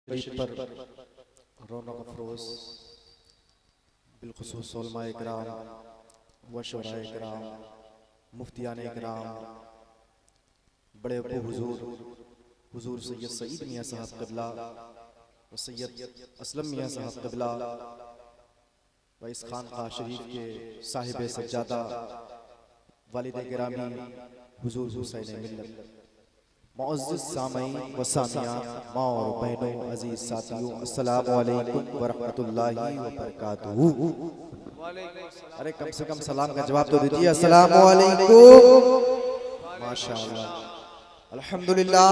पर रौनक अफरोज बिलखुसूस उलमाए किराम व शुराए किराम मुफ्तियान किराम बड़े अबू हुजूर सैयद सईद मियाँ साहब क़िबला व सैयद असलम मियाँ साहब क़िबला व इस खानक़ाह शरीफ के साहिब सज्जादा वालिद गिरामी हुजूर हुसैन मिल्लत मुअज़्ज़िज़ सामईन व सामियात माँ और बहनों अजीज साथियों अस्सलामु अलैकुम व रहमतुल्लाहि व बरकातुहू। अरे कम से कम सलाम का जवाब तो दीजिए। अस्सलामु अलैकुम। माशाअल्लाह, अल्हम्दुलिल्लाह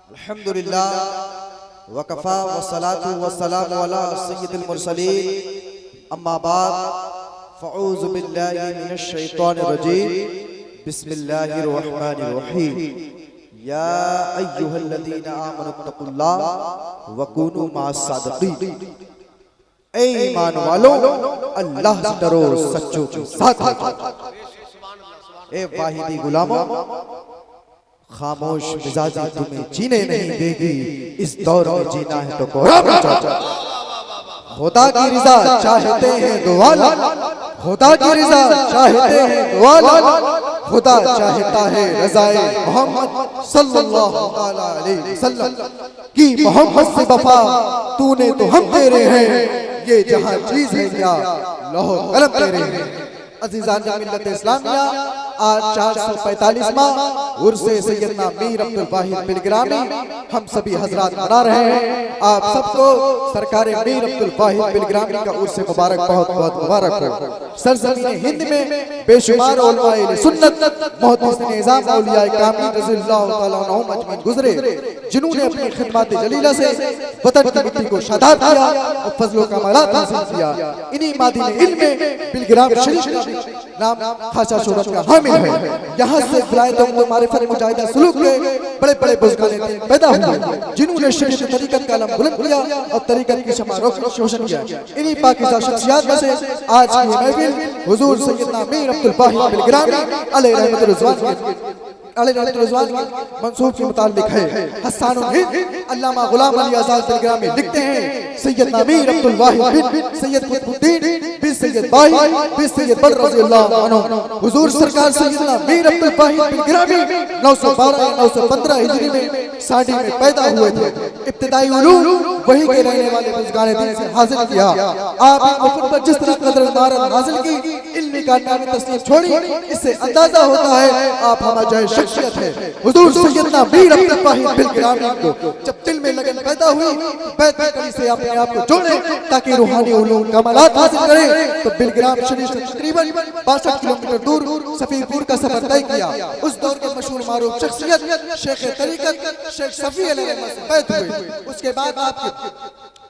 अल्हम्दुलिल्लाह व कफ़ा व सलातु व सलामु अला सय्यिदिल मुरसलीन अम्मा बाद फ़अऊज़ु बिल्लाहि मिनश शैतानिर रजीम बिस्मिल्लाहिर रहमानिर रहीम या अय्युहल्लज़ीना आमनुत्तक़ुल्लाह व कूनू मअस-सादिक़ीन। ऐ ईमान वालों, अल्लाह से डरो, सच्चों के साथ हो। ए वाहिदी गुलामों, खामोश मिजाजी तुम्हें जीने नहीं देगी। इस दौर में जीना है तो कोहराम मचाओ। खुदा की रिज़ा चाहते हैं दुआला, खुदा की रिज़ा चाहते हैं दुआला, खुदा चाहता है रज़ाए मोहम्मद सल्लल्लाहु अलैहि वसल्लम की। मोहम्मद से वफा तूने तो हम तेरे हैं, ये जहां चीज है क्या लौह कलम तेरे हैं। अज़ीज़ान मिल्लत इस्लामिया, आज 445वां उर्से सैयदना मीर अब्दुल वाहिद बिलग्रामी हम सभी हजरात मना रहे हैं। आप सबको सरकार मीर अब्दुल वाहिद बिलग्रामी का उर्से मुबारक बहुत बहुत मुबारक हो। सरज़मीन हिंद में बेशुमार उलमाए सुन्नत मुहद्दिसीन निज़ाम औलिया कामिल रज़ियल्लाहु तआला अन्हुम अजमईन गुज़रे, जिन्होंने अपनी खिदमत जलीला से वतन की मिट्टी को शादाब किया और फज़ल व कमालात हासिल किया। इन्हीं मादीन इल्म में बिलग्राम शरीफ का नाम खासा शोहरत का हामिल है। यहाँ से विलायत व मारिफत मुजाहिदा सुलूक के बड़े बड़े बुज़ुर्गान पैदा हुए, जिन्होंने शरीयत तरीक़त का अलम बुलंद किया और तरीक़त की शमा रोशन किया। इन्हीं पाकीज़ा शख्सियात में से आज की महफिल हुजूर सैयदना मीर अब्दुल वाहिद बिलग्रामी अलैहि रहमतुर रिज़वान मंसूब के मुताल्लिक है। हस्सानुल हिंद अल्लामा गुलाम अली आज़ाद बिलग्रामी लिखते हैं, सैयदना मीर अब्दुल वाहिद बिन सैयद कुतुबुद्दीन बिन सैयद वाहिद बिन सैयद बद्र रज़ियल्लाहु अन्हु हुजूर सरकार सैयदना मीर अब्दुल वाहिद बिलग्रामी 912 915 हिजरी में साड़ी में पैदा हुए थे। इब्तिदाई उलूम वही के रहने वाले बुज़ुर्गान दीन से हासिल किया। आप इन पर जिस तरह कदर मारत हासिल की, इल्मी कारनामे तस्लीम छोड़ी, इससे अंदाजा होता है आप हमारे शख्सियत है। हुजूर सैयदना मीर अब्दुल वाहिद बिलग्रामी को जब दिल में लगन पैदा हुई, बैत कली से अपने आप को जोड़े ताकि रूहानी उलूम कमालात हासिल करें, तो बिलग्राम शरीफ से तकरीबन 62 किलोमीटर दूर सफीपुर का सफर तय किया। उस दौर के मशहूर मारूफ शख्सियत शेख तरीक़त शेख सफी अलैहि रहमत से बैत हुए। उसके बाद आपकी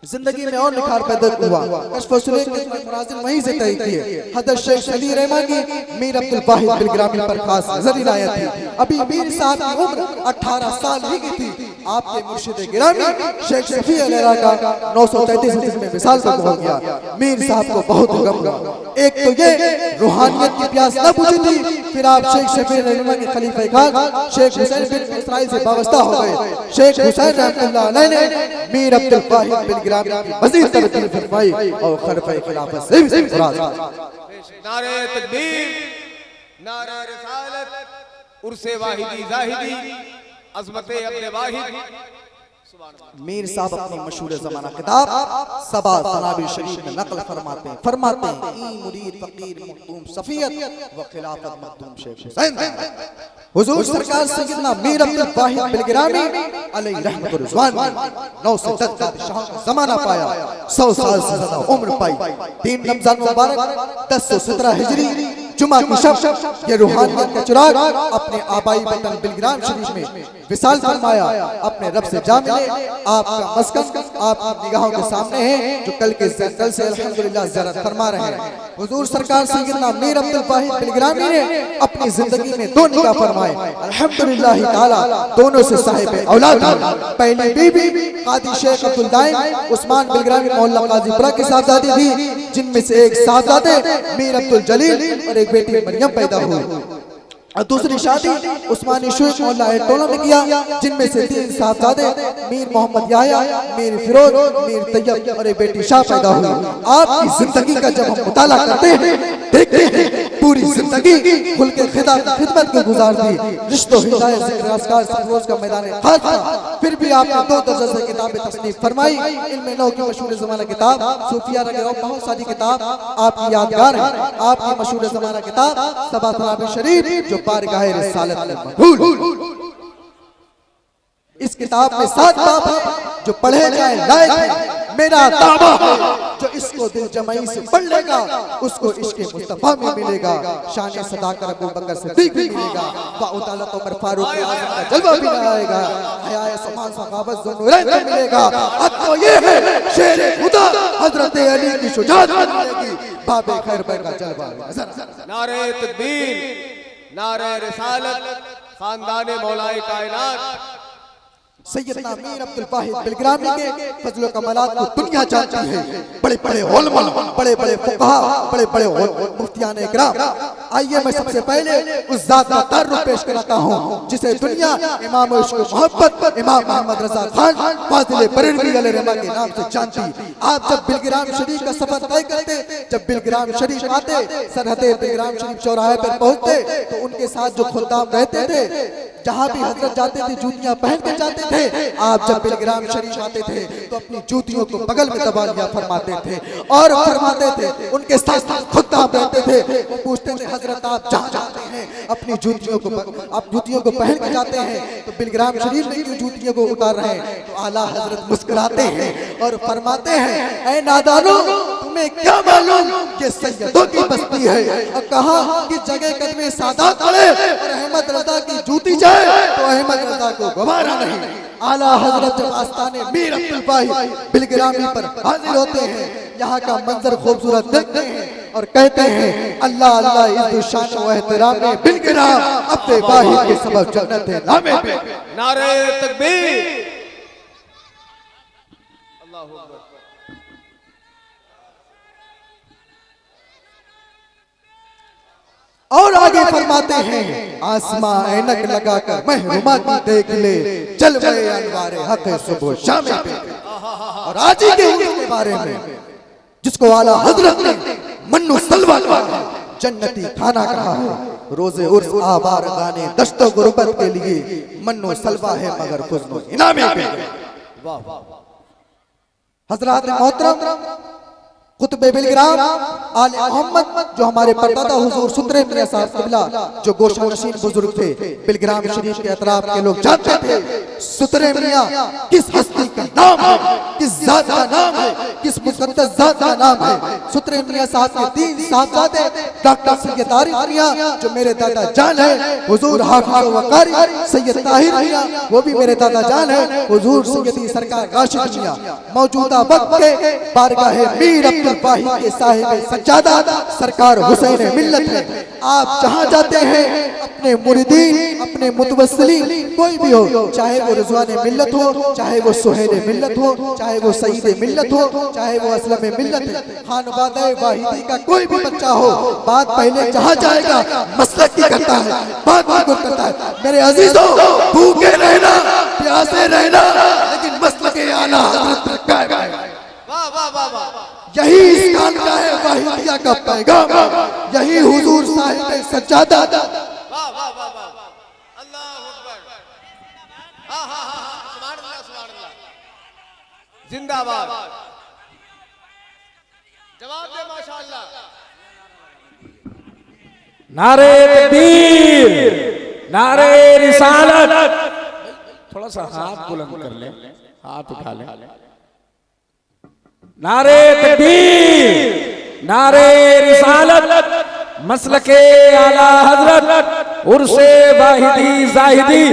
जिंदगी में और निखार पैदा हुआ। मुनाज़िर वहीं से तय किए। हज़रत शेख अली रहमानी मीर अब्दुल वाहिद बिलग्रामी पर खास नजर इनायत थी। अभी मीर साहब की उम्र 18 साल ही की थी। आपके मुर्शिद गिरामी शेख सफी अलैहि का 933 हिजरी में विसाल तक हो गया। मीर साहब को बहुत गम हुआ। एक तो ये रूहानियत की प्यास न बुझी थी, फिर आप शेख सफी अलैहि के खलीफा खान शेख हुसैन बिन इसराइल से वाबस्ता हो गए। शेख हुसैन रहमतुल्लाह अलैहि ने मीर अब्दुल वाहिद बिलग्रामी मज़ीद तरक्की फरमाई और खलीफा खिलाफत से भी सरफराज। नारे तकबीर, नारे रिसालत, उर्से वाहिदी जाहिदी, अज़मते अब्दे वाहिद। मीर साहब अपनी मशहूर ज़माना किताब सबा सनाबी शरीफ में नकल फरमाते हैं ई मुरीद फकीर मखदूम सफियत व खिलाफत मखदूम शेख हुसैन। हुजूर सरकार सैयदना मीर अब्दुल वाहिद बिलग्रामी अलैहि रहमतुर रिज़वान 9 से 10 का ज़माना पाया, 100 साल से ज़्यादा उम्र पाई। 3 रमज़ान मुबारक 1017 हिजरी जुमा की शब ये रूहानियत का चिराग अपने आबाई वतन बिलग्राम शरीफ में विसाल फरमाया। अपने रब से जा मिले। आपका मस्कन आपकी निगाहों के सामने है, जो कल के कल से अल्हम्दुलिल्लाह ज़ियारत फरमा रहे हैं। हुजूर सरकार सैयदना मीर अब्दुल वाहिद बिलग्रामी ने अपनी जिंदगी में 2 निकाह फरमाए। अल्हम्दुलिल्लाह ताला दोनों से साहिब औलाद। पहली बीवी कादी शेख अब्दुल दाइम उस्मान बिलग्रामी मोहल्ला काजीपुरा की साहबजादी थी, जिनमें से एक साहबजादे मीर अब्दुल जलील और एक बेटी मरियम पैदा हुई। और दूसरी शादी उस्मानी शेख मौला टोला ने किया, जिनमें से 3 साहबजादे मीर मोहम्मद याया, मीर फिरोज, मीर तैयब और एक बेटी शाह पैदा हुई। आपकी जिंदगी का जब हम मुताला करते हैं, देखते हैं पूरी जिंदगी खुल के खिदमत को गुजार दी, रिश्तों हिदायत जिक्र असकार सरफरोज का मैदान खास था। फिर भी आपने 2 दर्जन से किताबें तसनीफ फरमाई। इल्म नौ की मशहूर ज़माना किताब, सूफिया रगह बहुत सारी किताब आपकी यादगार है। आपकी मशहूर ज़माना किताब सबा सलामी शरीफ जो बारगाह रिसालत में मकबूल। इस किताब में 7 बाब है जो पढ़े जाए लायक है। मेरा दावा है जो इसको दिल जमाई से पढ़ लेगा उसको इश्क़ मुस्तफा में मिलेगा, शान सदाकत अबू बकर सिद्दीक भी मिलेगा, बाउतालत उमर फारूक आज़म का जलवा भी आएगा, हयाए समान सखावत ज़ुन्नूरैन भी मिलेगा। अब तो ये है शेर खुदा हजरत अली की शुजाअत मिलेगी, बाबे खैर भाई का जलवा। नारे तकबीर, नारे रिसालत, खानदान मौलाए कायनात सैयदना मीर अब्दुल वाहिद बिलग्रामी के फजल कमालात को दुनिया जानती है। बड़े बड़े उलमा, बड़े बड़े फुक़हा, बड़े बड़े मुफ्तियान इकराम। आइए मैं सबसे पहले उस जात का तारुफ पेश कराता हूँ जिसे दुनिया इमाम इश्क़ मोहब्बत इमाम मोहम्मद रज़ा खान फाज़िल बरेलवी अलैहिर्रहमा के नाम से जानती। आप जब बिलग्राम शरीफ का सफर तय करते, जब बिलग्राम शरीफ आते, सरहदे बिलग्राम शरीफ चौराहे पर पहुँचते तो उनके साथ जो खुद्दाम रहते थे, जहाँ भी हजरत जाते थे जूतियाँ पहन के जाते थे। आप जब बिलग्राम शरीफ आते थे तो अपनी जूतियों को बगल में दबा लिया फरमाते थे और फरमाते थे, उनके साथ खुद्दाम रहते थे। वो पूछते थे हजरत आप जहाँ जाते हैं अपनी जूतियों को आप जूतियों को पहन के जाते हैं तो बिलग्राम शरीफ में क्यों जूतियों को उतार रहे हैं? तो आला हजरत मुस्कुराते हैं और फरमाते हैं, ऐ नादानो तुम्हें क्या मालूम ये सैयदों की बस्ती है। और कहा कि जगह कदमे सादात पड़े और अहमद रजा की जूती जाए तो अहमद रजा को गवारा नहीं। आला हजरत जब आस्ताने मीर अब्दुल वाहिद बिलग्रामी पर हाजिर होते हैं, यहाँ का मंजर खूबसूरत देखते हैं और कहते हैं, अल्लाह अल्लाह इज़्ज़त शान व एहतराम में बिलग्राम अब्दुल वाहिद के सबब जन्नत है नामे पे। नारे तकबीर, अल्लाहू अकबर। और आगे फरमाते हैं, आसमां ऐनक लगाकर महरुमा की देख ले, जलवे अनवारे हक सुबह शाम पे। और आज ही के बारे में जिसको आला हजरत ने मन्नू सलवा कहा है, जन्नती खाना कहा है, रोजे उर्स आबार गाने दश्तो गुरबत के लिए मन्नू सलवा है मगर खुजनो इनामे पे। हजरात मोहतरम कुतुबे बिलग्राम आले मोहम्मद जो हमारे परदादा हुजूर सुतरे मियां साहब क़िबला जो गोशा नशीन बुजुर्ग थे, बिलग्राम शरीफ के अतराफ के लोग जानते थे सुतरे मियां किस हस्ती का नाम है, किस जात का नाम है, किस मुक़द्दस जात का नाम है। सुतरे मियां साहब के 3 साहबजादे डॉक्टर सैयद आरिफ मियां जो मेरे दादा जान है, हुजूर हाफिज़ व कारी सैयद ताहिर मियां वो भी मेरे दादा जान है, हुजूर सैयदी सरकार राशिद मियां मौजूदा वक्त के बारगाह मीर वाहिद के साहिब सज्जादा सरकार हुसैन मिल्लत है। आप जहाँ जाते हैं अपने मुरीदीन, अपने मुतवस्सिलीन कोई भी हो, चाहे वो रिजवान मिल्लत हो, चाहे वो सुहेल मिल्लत हो, चाहे वो सईद मिल्लत हो, चाहे वो असलम मिल्लत है, खानवादा वाहिदी का कोई भी बच्चा हो, बात पहले जहाँ जाएगा मसलक की करता है, बात बिल्कुल करता है। मेरे अजीजों, भूखे रहना, प्यासे रहना, लेकिन मसलक आला हज़रत पर कायम है। वाह वाह वाह वाह, यही इस खानकाह वाहिदिया का पैगाम, यही हुजूर साहिब सज्जादा। वाह वाह वाह वाह, अल्लाहू अकबर, हा हा हा, सुभान अल्लाह सुभान अल्लाह, जिंदाबाद। जवाब दे माशाअल्लाह। नारे तकबीर, नारे रिसालत। थोड़ा सा हाथ बुलंद कर ले, हाथ उठा ले। नारे तकबीर, नारे रिसालत, मसलके आला हजरत उर्से वाहिदी जाहिदी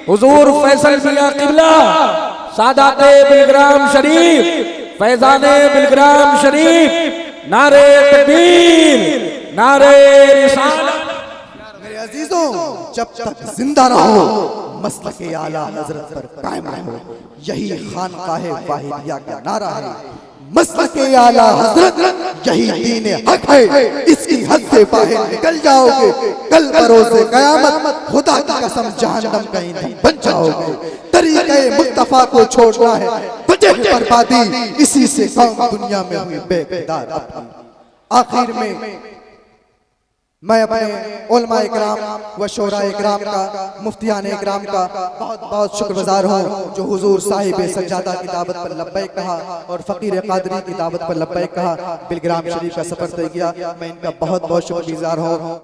हुजूर फैसल मियां क़िबला सादाते बिलग्राम शरीफ, फैजाने बिलग्राम शरीफ। नारे तकबीर, नारे रिसालत। मेरे अजीजों, जब तक जिंदा रहो मसलके आला हजरत पर कायम रहो, यही खानकाह वाहिदिया का नारा है। मसलके आला हजरत यही दीन हक है, इसकी हद से बाहर निकल जाओगे, कल बरोज़े क़यामत खुदा की कसम जहन्नम का ईंधन बन जाओगे। तरीक़े मुस्तफ़ा को छोड़ना है वजह बर्बादी, इसी से कौम दुनिया में हुई बेकरार अपनी। आखिर में मैं अपने उलमा इकराम व शोरा इकराम का, मुफ्तियान इकराम का बहुत बहुत शुक्रगुजार हूँ, जो हुजूर साहिब सज्जादा की दावत पर लब्बैक कहा और फ़कीर क़ादरी की दावत पर लब्बैक कहा, बिलग्राम शरीफ का सफ़र तय किया। मैं इनका बहुत बहुत शुक्रगुजार हूँ।